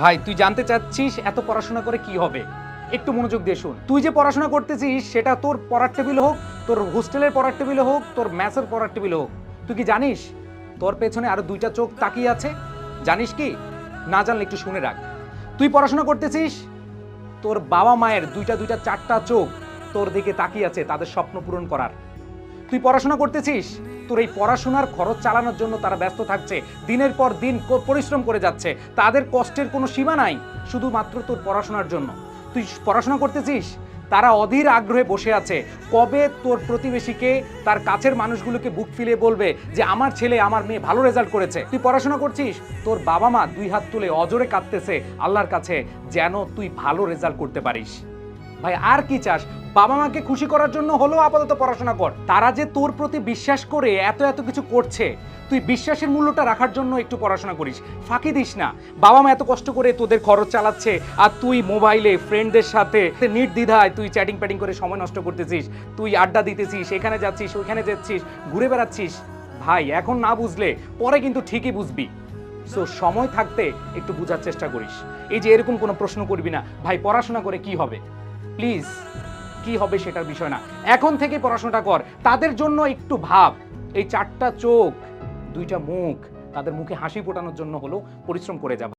ভাই তুই জানতে চাচ্ছিস এত পড়াশোনা করে কি হবে? একটু মনোযোগ দিয়ে শুন। তুই যে পড়াশোনা করতেছিস সেটা তোর পড়ার টেবিলে হোক, তোর হোস্টেলের পড়ার টেবিলে হোক, তোর ম্যাথের পড়ার টেবিলে হোক, তুই কি জানিস তোর পেছনে আরো দুইটা চোখ তাকিয়ে আছে? জানিস কি? না জানলে একটু শুনে রাখ। তুই পড়াশোনা করতেছিস, তোর বাবা মায়ের দুইটা দুইটা চারটা চোখ তোর দিকে তাকিয়ে আছে তাদের স্বপ্ন পূরণ করার। তুই পড়াশোনা করতেছিস, তোর এই পড়াশোনার খরচ চালানোর জন্য তারা ব্যস্ত থাকছে, দিনের পর দিন পরিশ্রম করে যাচ্ছে, তাদের কষ্টের কোনো সীমা নাই শুধুমাত্র তোর পড়াশোনার জন্য। তুই পড়াশোনা করতেছিস, তারা অধীর আগ্রহে বসে আছে কবে তোর প্রতিবেশীকে, তার কাছের মানুষগুলোকে বুক ফিলে বলবে যে আমার ছেলে আমার মেয়ে ভালো রেজাল্ট করেছে। তুই পড়াশোনা করছিস, তোর বাবা মা দুই হাত তুলে অজরে কাঁদতেছে আল্লাহর কাছে যেন তুই ভালো রেজাল্ট করতে পারিস। ভাই আর কি চাস? বাবা মাকে খুশি করার জন্য হলেও আপাতত পড়াশোনা কর। তারা যে তোর প্রতি বিশ্বাস করে এত এত কিছু করছে, তুই বিশ্বাসের মূল্যটা রাখার জন্য একটু পড়াশোনা করিস, ফাঁকি দিস না। বাবা মা এত কষ্ট করে তোদের খরচ চালাচ্ছে আর তুই মোবাইলে ফ্রেন্ডদের সাথে নির্দ্বিধায় তুই চ্যাটিং প্যাটিং করে সময় নষ্ট করতেছিস, তুই আড্ডা দিতেছিস, এখানে যাচ্ছিস ওইখানে যাচ্ছিস, ঘুরে বেড়াচ্ছিস। ভাই এখন না বুঝলে পরে কিন্তু ঠিকই বুঝবি। সো সময় থাকতে একটু বোঝার চেষ্টা করিস। এই যে এরকম কোনো প্রশ্ন করবি না ভাই পড়াশোনা করে কি হবে, প্লিজ। কি হবে সেটার বিষয় না, এখন থেকে পড়াশোনাটা কর। তাদের জন্য একটু ভাব, এই চারটা চোখ দুইটা মুখ, তাদের মুখে হাসি ফোটানোর জন্য হলো পরিশ্রম করে যাব।